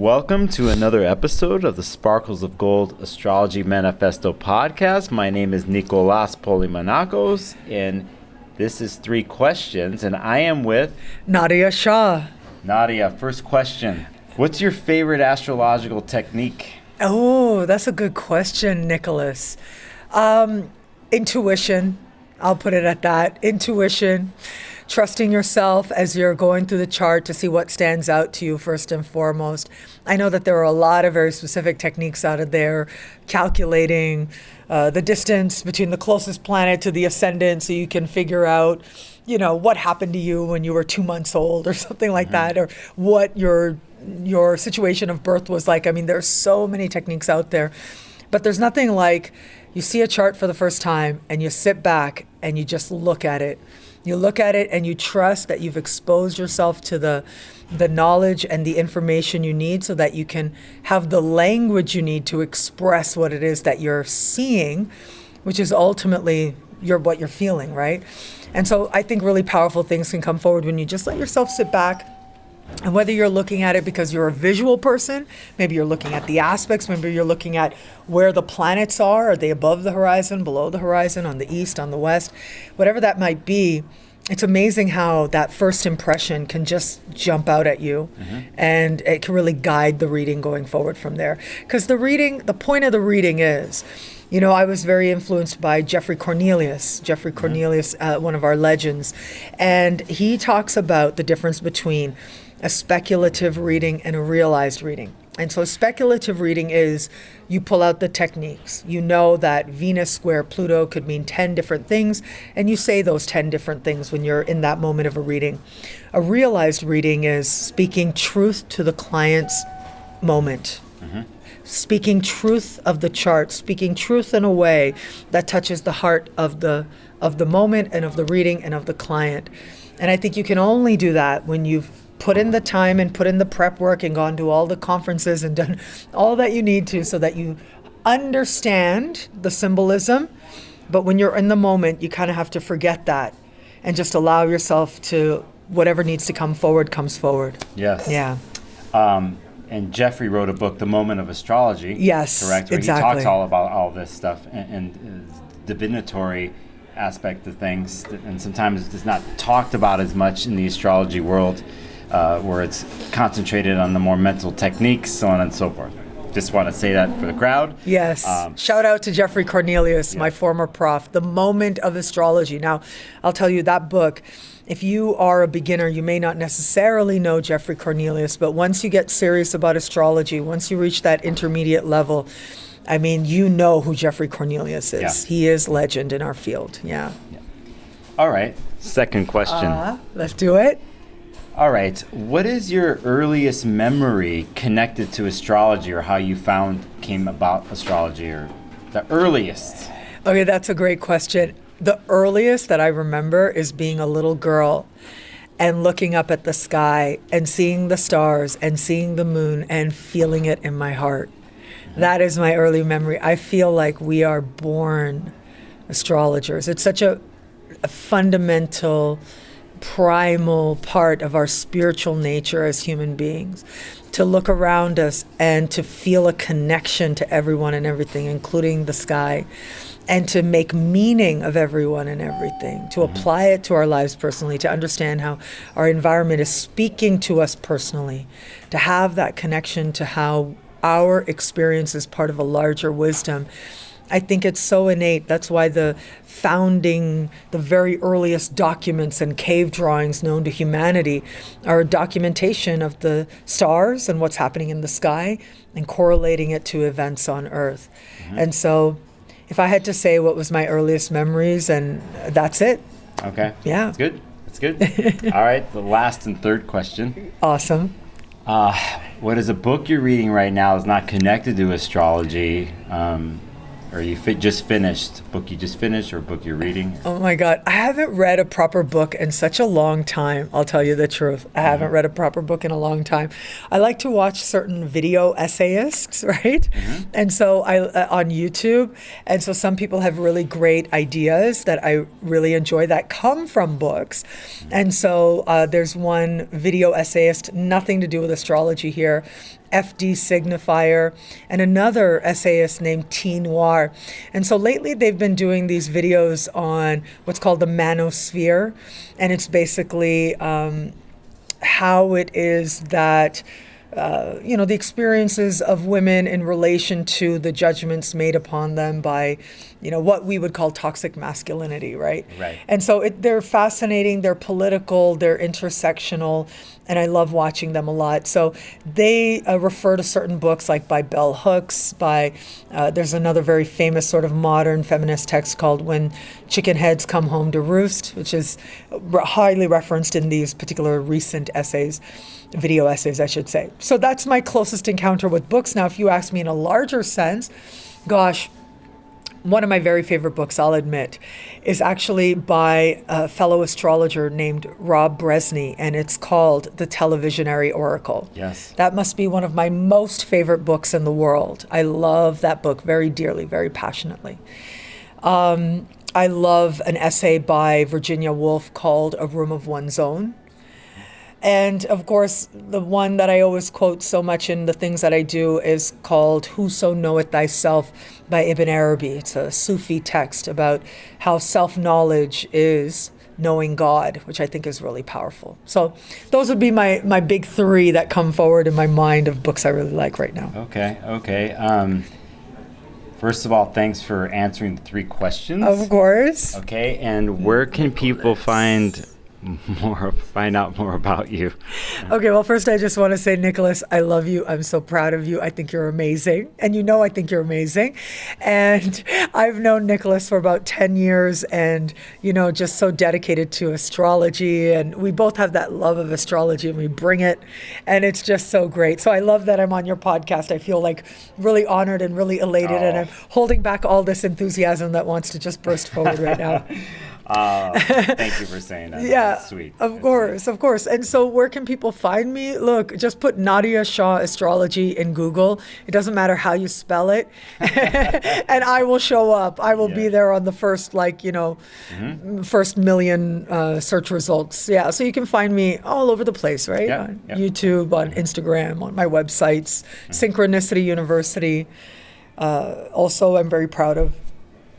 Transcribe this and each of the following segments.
Welcome to another episode of the Sparkles of Gold Astrology Manifesto podcast. My name is Nicolas Polimanakos, and this is 3 questions, and I am with Nadia Shah. Nadia. First question. What's your favorite astrological technique? Oh, that's a good question, Nicholas. Intuition. I'll put it at that. Intuition. Trusting yourself as you're going through the chart to see what stands out to you first and foremost. I know that there are a lot of very specific techniques out of there, calculating the distance between the closest planet to the ascendant so you can figure out, what happened to you when you were 2 months old or something like that, or what your situation of birth was like. I mean, there's so many techniques out there, but there's nothing like you see a chart for the first time and you sit back and you just look at it. You look at it and you trust that you've exposed yourself to the knowledge and the information you need so that you can have the language you need to express what it is that you're seeing, which is ultimately what you're feeling, right? And so I think really powerful things can come forward when you just let yourself sit back. And whether you're looking at it because you're a visual person, maybe you're looking at the aspects, maybe you're looking at where the planets are they above the horizon, below the horizon, on the east, on the west, whatever that might be, it's amazing how that first impression can just jump out at you, and it can really guide the reading going forward from there. Because the point of the reading is, I was very influenced by Jeffrey Cornelius, one of our legends, and he talks about the difference between a speculative reading and a realized reading. And so speculative reading is you pull out the techniques. You know that Venus square Pluto could mean 10 different things, and you say those 10 different things when you're in that moment of a reading. A realized reading is speaking truth to the client's moment. Speaking truth of the chart, speaking truth in a way that touches the heart of the moment and of the reading and of the client. And I think you can only do that when you've put in the time and put in the prep work and gone to all the conferences and done all that you need to so that you understand the symbolism. But when you're in the moment, you kind of have to forget that and just allow yourself to, whatever needs to come forward comes forward. Yes. Yeah. And Jeffrey wrote a book, The Moment of Astrology. Yes, correct? Where exactly. He talks all about all this stuff and divinatory aspect of things, and sometimes it's not talked about as much in the astrology world, where it's concentrated on the more mental techniques, so on and so forth. Just want to say that for the crowd. Yes. Shout out to Jeffrey Cornelius, my former prof, The Moment of Astrology. Now, I'll tell you that book, if you are a beginner, you may not necessarily know Jeffrey Cornelius, but once you get serious about astrology, once you reach that intermediate level, I mean, you know who Jeffrey Cornelius is. Yeah. He is legend in our field. Yeah. All right. Second question. Let's do it. All right. What is your earliest memory connected to astrology, or how you came about astrology, or the earliest? Okay, that's a great question. The earliest that I remember is being a little girl and looking up at the sky and seeing the stars and seeing the moon and feeling it in my heart. That is my early memory. I feel like we are born astrologers. It's such a fundamental, primal part of our spiritual nature as human beings, to look around us and to feel a connection to everyone and everything, including the sky, and to make meaning of everyone and everything, to apply it to our lives personally, to understand how our environment is speaking to us personally, to have that connection to how our experience is part of a larger wisdom. I think it's so innate. That's why the very earliest documents and cave drawings known to humanity are a documentation of the stars and what's happening in the sky and correlating it to events on Earth. And so if I had to say what was my earliest memories, and that's it. Okay. Yeah. That's good. That's good. All right. The last and third question. Awesome. What is a book you're reading right now is not connected to astrology, or you just finished, a book you just finished, or a book you're reading? Oh my God, I haven't read a proper book in such a long time, I'll tell you the truth. I haven't read a proper book in a long time. I like to watch certain video essayists, right? And so on YouTube, and so some people have really great ideas that I really enjoy that come from books. And so there's one video essayist, nothing to do with astrology here, FD signifier, and another essayist named T Noir. And so lately they've been doing these videos on what's called the manosphere, and it's basically how it is that the experiences of women in relation to the judgments made upon them by, what we would call toxic masculinity, right? Right. And so they're fascinating, they're political, they're intersectional, and I love watching them a lot. So they refer to certain books like by Bell Hooks, there's another very famous sort of modern feminist text called When Chicken Heads Come Home to Roost, which is highly referenced in these particular recent essays. Video essays, I should say. So that's my closest encounter with books. Now, if you ask me in a larger sense, gosh, one of my very favorite books, I'll admit, is actually by a fellow astrologer named Rob Bresney, and it's called The Televisionary Oracle. Yes. That must be one of my most favorite books in the world. I love that book very dearly, very passionately. I love an essay by Virginia Woolf called A Room of One's Own. And of course, the one that I always quote so much in the things that I do is called Whoso Knoweth Thyself by Ibn Arabi. It's a Sufi text about how self-knowledge is knowing God, which I think is really powerful. So those would be my big three that come forward in my mind of books I really like right now. Okay. First of all, thanks for answering the 3 questions. Of course. Okay, and where can people find out more about you? Okay, well, first I just want to say, Nicholas, I love you. I'm so proud of you. I think you're amazing. And I think you're amazing. And I've known Nicholas for about 10 years and, just so dedicated to astrology. And we both have that love of astrology and we bring it. And it's just so great. So I love that I'm on your podcast. I feel like really honored and really elated. And I'm holding back all this enthusiasm that wants to just burst forward right now. Thank you for saying that. Yeah, That's sweet. Of course. And so where can people find me? Look, just put Nadia Shah Astrology in Google. It doesn't matter how you spell it. And I will show up. I will be there on the first, first million search results. Yeah, so you can find me all over the place, right? On YouTube, on Instagram, on my websites, Synchronicity University. Also, I'm very proud of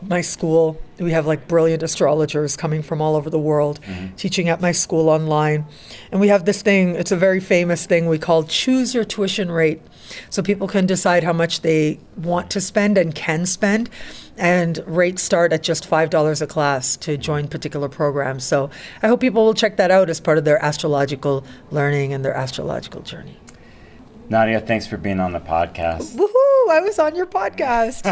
my school. We have brilliant astrologers coming from all over the world teaching at my school online. And we have this thing, it's a very famous thing we call choose your tuition rate. So people can decide how much they want to spend and can spend. And rates start at just $5 a class to join particular programs. So I hope people will check that out as part of their astrological learning and their astrological journey. Nadia, thanks for being on the podcast. Woohoo! I was on your podcast.